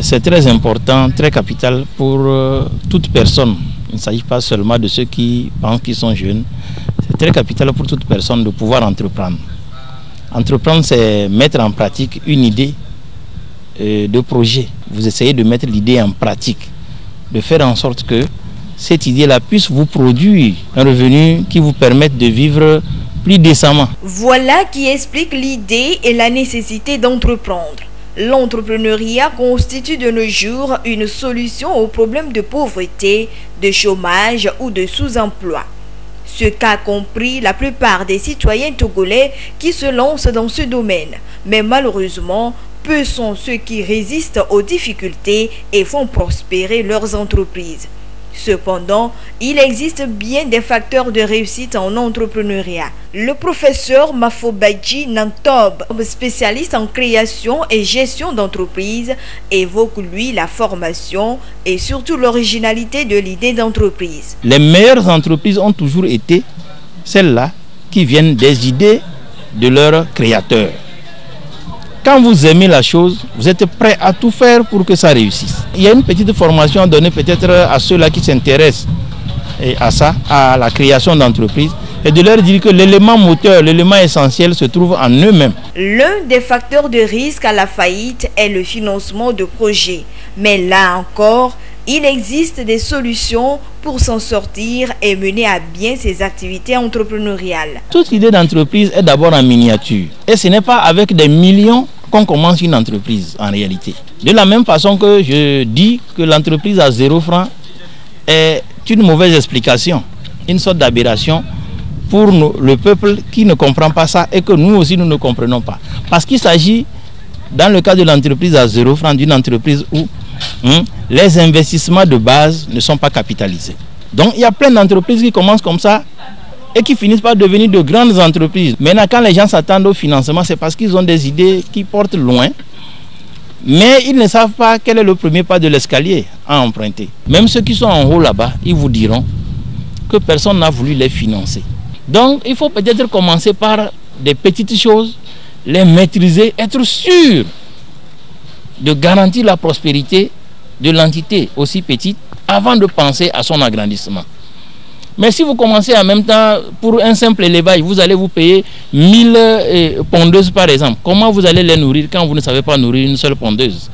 c'est très important, très capital pour toute personne. Il ne s'agit pas seulement de ceux qui pensent qu'ils sont jeunes. C'est très capital pour toute personne de pouvoir entreprendre. Entreprendre, c'est mettre en pratique une idée de projet. Vous essayez de mettre l'idée en pratique, de faire en sorte que cette idée-là puisse vous produire un revenu qui vous permette de vivre plus décemment. Voilà qui explique l'idée et la nécessité d'entreprendre. L'entrepreneuriat constitue de nos jours une solution aux problèmes de pauvreté, de chômage ou de sous-emploi. Ce qu'a compris la plupart des citoyens togolais qui se lancent dans ce domaine. Mais malheureusement, peu sont ceux qui résistent aux difficultés et font prospérer leurs entreprises. Cependant, il existe bien des facteurs de réussite en entrepreneuriat. Le professeur Mafobaji Nantob, spécialiste en création et gestion d'entreprise, évoque lui la formation et surtout l'originalité de l'idée d'entreprise. Les meilleures entreprises ont toujours été celles-là qui viennent des idées de leurs créateurs. Quand vous aimez la chose, vous êtes prêt à tout faire pour que ça réussisse. Il y a une petite formation à donner peut-être à ceux-là qui s'intéressent à ça, à la création d'entreprises, et de leur dire que l'élément moteur, l'élément essentiel se trouve en eux-mêmes. L'un des facteurs de risque à la faillite est le financement de projets. Mais là encore, il existe des solutions pour s'en sortir et mener à bien ses activités entrepreneuriales. Toute idée d'entreprise est d'abord en miniature. Et ce n'est pas avec des millions qu'on commence une entreprise en réalité. De la même façon que je dis que l'entreprise à 0 francs est une mauvaise explication, une sorte d'aberration pour le peuple qui ne comprend pas ça et que nous aussi nous ne comprenons pas. Parce qu'il s'agit, dans le cas de l'entreprise à 0 francs, d'une entreprise où les investissements de base ne sont pas capitalisés. Donc il y a plein d'entreprises qui commencent comme ça et qui finissent par devenir de grandes entreprises. Maintenant, quand les gens s'attendent au financement, c'est parce qu'ils ont des idées qui portent loin, mais ils ne savent pas quel est le premier pas de l'escalier à emprunter. Même ceux qui sont en haut là-bas, ils vous diront que personne n'a voulu les financer. Donc il faut peut-être commencer par des petites choses, les maîtriser, être sûr de garantir la prospérité de l'entité aussi petite avant de penser à son agrandissement. Mais si vous commencez en même temps pour un simple élevage, vous allez vous payer 1000 pondeuses par exemple. Comment vous allez les nourrir quand vous ne savez pas nourrir une seule pondeuse?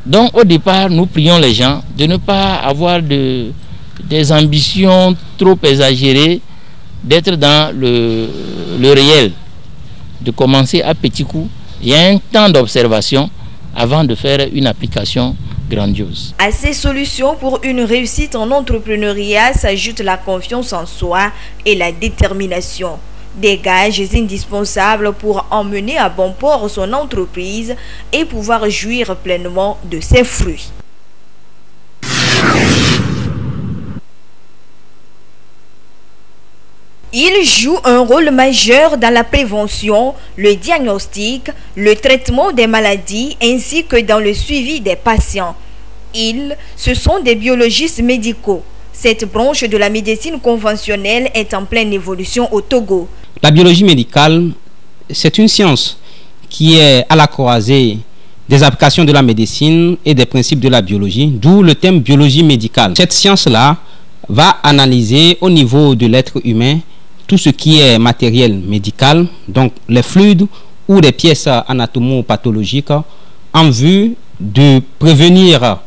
Donc au départ, nous prions les gens de ne pas avoir des ambitions trop exagérées, d'être dans le réel, de commencer à petits coups. Il y a un temps d'observation avant de faire une application grandiose. À ces solutions pour une réussite en entrepreneuriat s'ajoute la confiance en soi et la détermination. Des gages indispensables pour emmener à bon port son entreprise et pouvoir jouir pleinement de ses fruits. Il joue un rôle majeur dans la prévention, le diagnostic, le traitement des maladies ainsi que dans le suivi des patients. Ce sont des biologistes médicaux. Cette branche de la médecine conventionnelle est en pleine évolution au Togo. La biologie médicale, c'est une science qui est à la croisée des applications de la médecine et des principes de la biologie, d'où le thème biologie médicale. Cette science-là va analyser au niveau de l'être humain tout ce qui est matériel médical, donc les fluides ou les pièces anatomo-pathologiques, en vue de prévenir,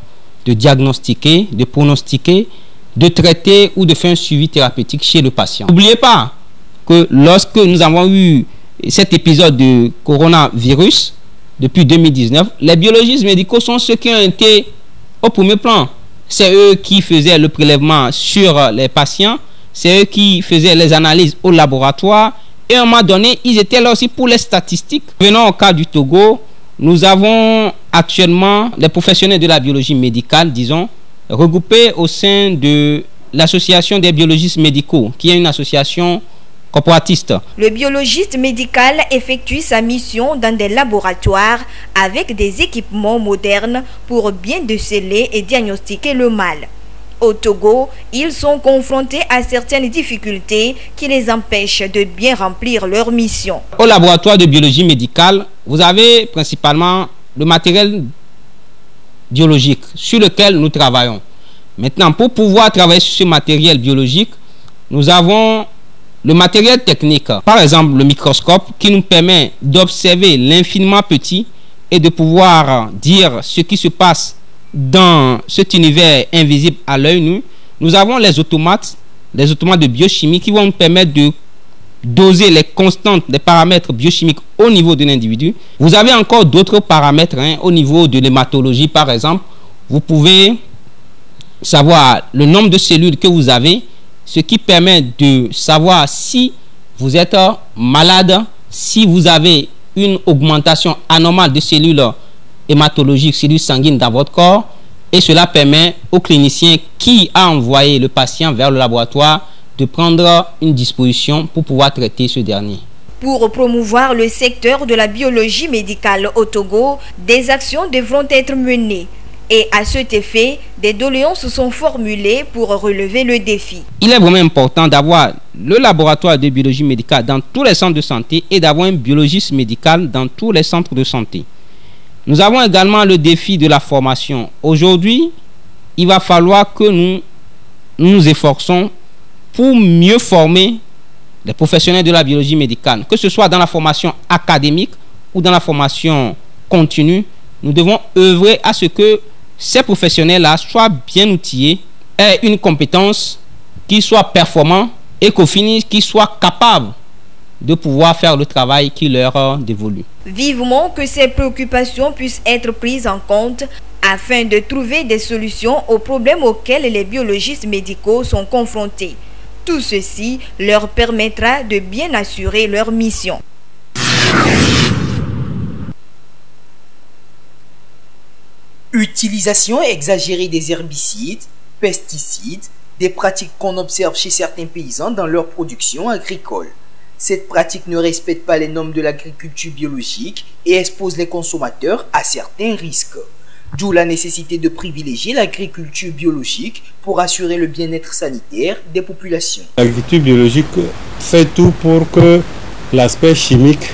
de diagnostiquer, de pronostiquer, de traiter ou de faire un suivi thérapeutique chez le patient. N'oubliez pas que lorsque nous avons eu cet épisode de coronavirus, depuis 2019, les biologistes médicaux sont ceux qui ont été au premier plan. C'est eux qui faisaient le prélèvement sur les patients, c'est eux qui faisaient les analyses au laboratoire et à un moment donné, ils étaient là aussi pour les statistiques. Venons au cas du Togo, nous avons actuellement les professionnels de la biologie médicale, disons, regroupés au sein de l'association des biologistes médicaux, qui est une association corporatiste. Le biologiste médical effectue sa mission dans des laboratoires avec des équipements modernes pour bien déceler et diagnostiquer le mal. Au Togo, ils sont confrontés à certaines difficultés qui les empêchent de bien remplir leur mission. Au laboratoire de biologie médicale, vous avez principalement le matériel biologique sur lequel nous travaillons. Maintenant, pour pouvoir travailler sur ce matériel biologique, nous avons le matériel technique, par exemple le microscope, qui nous permet d'observer l'infiniment petit et de pouvoir dire ce qui se passe dans cet univers invisible à l'œil nu. Nous avons les automates de biochimie qui vont nous permettre de doser les constantes des paramètres biochimiques au niveau de l'individu. Vous avez encore d'autres paramètres au niveau de l'hématologie, par exemple. Vous pouvez savoir le nombre de cellules que vous avez, ce qui permet de savoir si vous êtes malade, si vous avez une augmentation anormale de cellules hématologiques, cellules sanguines dans votre corps. Et cela permet au clinicien qui a envoyé le patient vers le laboratoire de prendre une disposition pour pouvoir traiter ce dernier. Pour promouvoir le secteur de la biologie médicale au Togo, des actions devront être menées. Et à cet effet, des doléances sont formulées pour relever le défi. Il est vraiment important d'avoir le laboratoire de biologie médicale dans tous les centres de santé et d'avoir un biologiste médical dans tous les centres de santé. Nous avons également le défi de la formation. Aujourd'hui, il va falloir que nous nous efforçons pour mieux former les professionnels de la biologie médicale, que ce soit dans la formation académique ou dans la formation continue. Nous devons œuvrer à ce que ces professionnels-là soient bien outillés, aient une compétence, qu'ils soient performants et qu'au final, qu'ils soient capables de pouvoir faire le travail qui leur dévolu. Vivement que ces préoccupations puissent être prises en compte afin de trouver des solutions aux problèmes auxquels les biologistes médicaux sont confrontés. Tout ceci leur permettra de bien assurer leur mission. Utilisation exagérée des herbicides, pesticides, des pratiques qu'on observe chez certains paysans dans leur production agricole. Cette pratique ne respecte pas les normes de l'agriculture biologique et expose les consommateurs à certains risques. D'où la nécessité de privilégier l'agriculture biologique pour assurer le bien-être sanitaire des populations. L'agriculture biologique fait tout pour que l'aspect chimique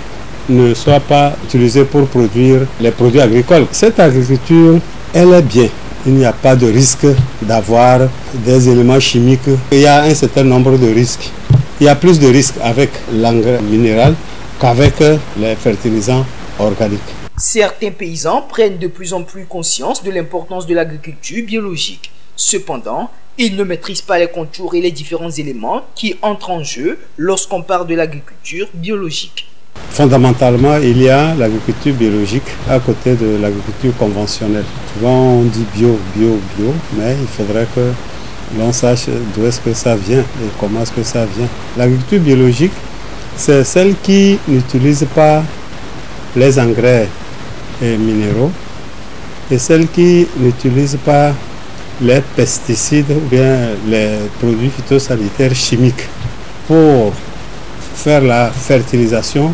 ne soit pas utilisé pour produire les produits agricoles. Cette agriculture, elle est bien. Il n'y a pas de risque d'avoir des éléments chimiques. Il y a un certain nombre de risques. Il y a plus de risques avec l'engrais minéral qu'avec les fertilisants organiques. Certains paysans prennent de plus en plus conscience de l'importance de l'agriculture biologique. Cependant, ils ne maîtrisent pas les contours et les différents éléments qui entrent en jeu lorsqu'on parle de l'agriculture biologique. Fondamentalement, il y a l'agriculture biologique à côté de l'agriculture conventionnelle. Souvent on dit bio, mais il faudrait que l'on sache d'où est-ce que ça vient et comment est-ce que ça vient. L'agriculture biologique, c'est celle qui n'utilise pas les engrais minéraux et celle qui n'utilise pas les pesticides ou bien les produits phytosanitaires chimiques. Pour faire la fertilisation,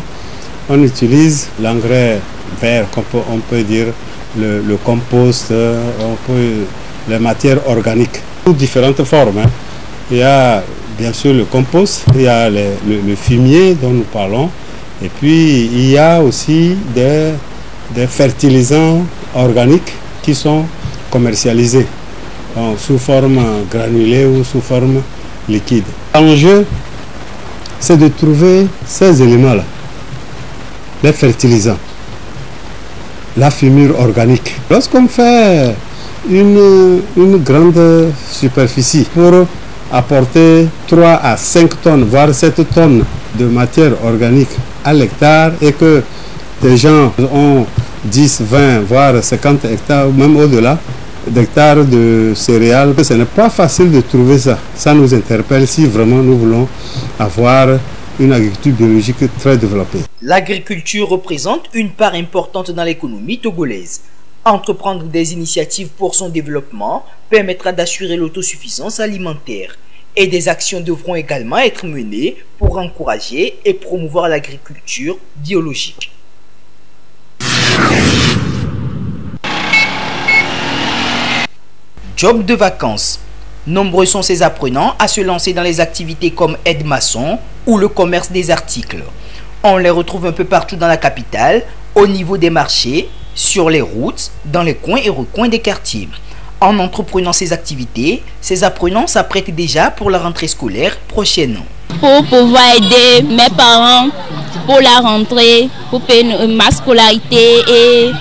on utilise l'engrais vert, on peut dire le compost, les matières organiques, sous différentes formes. Il y a bien sûr le compost, il y a le fumier dont nous parlons, et puis il y a aussi des fertilisants organiques qui sont commercialisés sous forme granulée ou sous forme liquide. L'enjeu, c'est de trouver ces éléments-là, les fertilisants, la fumure organique. Lorsqu'on fait une grande superficie pour apporter 3 à 5 tonnes, voire 7 tonnes de matière organique à l'hectare et que des gens ont 10, 20, voire 50 hectares, ou même au-delà, d'hectares de céréales, ce n'est pas facile de trouver ça. Ça nous interpelle si vraiment nous voulons avoir une agriculture biologique très développée. L'agriculture représente une part importante dans l'économie togolaise. Entreprendre des initiatives pour son développement permettra d'assurer l'autosuffisance alimentaire. Et des actions devront également être menées pour encourager et promouvoir l'agriculture biologique. Job de vacances. Nombreux sont ces apprenants à se lancer dans les activités comme aide-maçon ou le commerce des articles. On les retrouve un peu partout dans la capitale, au niveau des marchés, sur les routes, dans les coins et recoins des quartiers. En entreprenant ces activités, ces apprenants s'apprêtent déjà pour la rentrée scolaire prochaine. Pour pouvoir aider mes parents pour la rentrée, pour payer ma scolarité et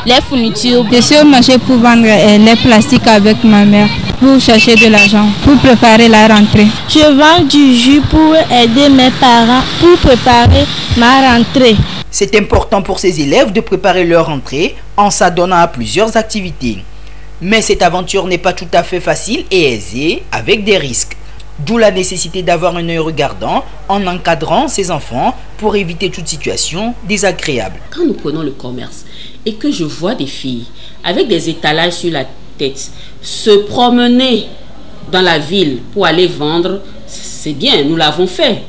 les fournitures. Je suis au marché pour vendre les plastiques avec ma mère, pour chercher de l'argent, pour préparer la rentrée. Je vends du jus pour aider mes parents, pour préparer ma rentrée. C'est important pour ces élèves de préparer leur rentrée en s'adonnant à plusieurs activités. Mais cette aventure n'est pas tout à fait facile et aisée, avec des risques. D'où la nécessité d'avoir un œil regardant en encadrant ses enfants pour éviter toute situation désagréable. Quand nous prenons le commerce et que je vois des filles avec des étalages sur la tête se promener dans la ville pour aller vendre, c'est bien, nous l'avons fait.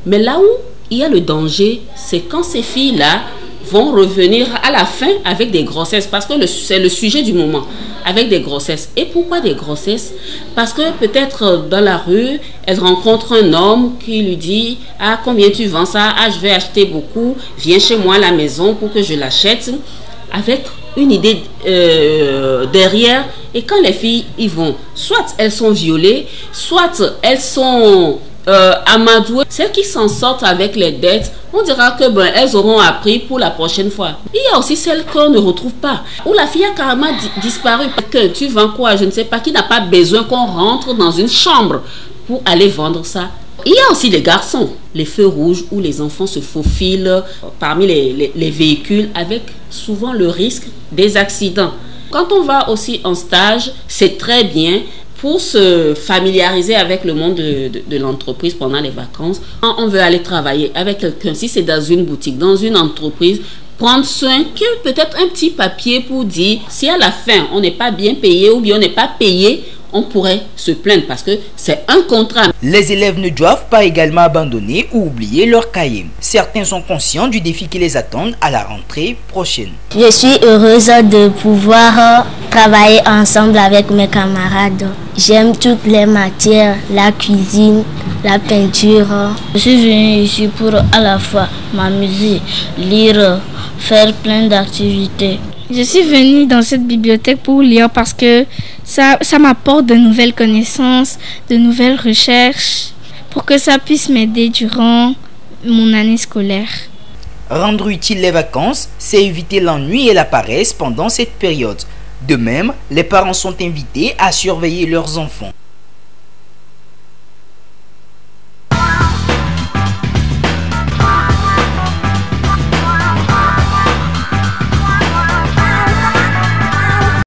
Mais là où il y a le danger, c'est quand ces filles-là vont revenir à la fin avec des grossesses, parce que c'est le sujet du moment, avec des grossesses. Et pourquoi des grossesses? Parce que peut-être dans la rue, elle rencontre un homme qui lui dit « Ah, combien tu vends ça? Ah, je vais acheter beaucoup, viens chez moi à la maison pour que je l'achète. » Avec une idée derrière. Et quand les filles y vont, soit elles sont violées, soit elles sont amadouées. Celles qui s'en sortent avec les dettes, on dira que elles auront appris pour la prochaine fois. Il y a aussi celles qu'on ne retrouve pas, où la fille a carrément disparu. Que tu vends quoi, je ne sais pas, qui n'a pas besoin qu'on rentre dans une chambre pour aller vendre ça. Il y a aussi les garçons, les feux rouges où les enfants se faufilent parmi les véhicules avec souvent le risque des accidents. Quand on va aussi en stage, c'est très bien pour se familiariser avec le monde de l'entreprise pendant les vacances. Quand on veut aller travailler avec quelqu'un, si c'est dans une boutique, dans une entreprise, prendre soin qu'il y ait peut-être un petit papier pour dire si à la fin on n'est pas bien payé ou bien on n'est pas payé, on pourrait se plaindre parce que c'est un contrat. Les élèves ne doivent pas également abandonner ou oublier leur cahier. Certains sont conscients du défi qui les attend à la rentrée prochaine. Je suis heureuse de pouvoir travailler ensemble avec mes camarades. J'aime toutes les matières, la cuisine, la peinture. Je suis venue ici pour à la fois m'amuser, lire, faire plein d'activités. Je suis venue dans cette bibliothèque pour lire parce que ça m'apporte de nouvelles connaissances, de nouvelles recherches, pour que ça puisse m'aider durant mon année scolaire. Rendre utile les vacances, c'est éviter l'ennui et la paresse pendant cette période. De même, les parents sont invités à surveiller leurs enfants.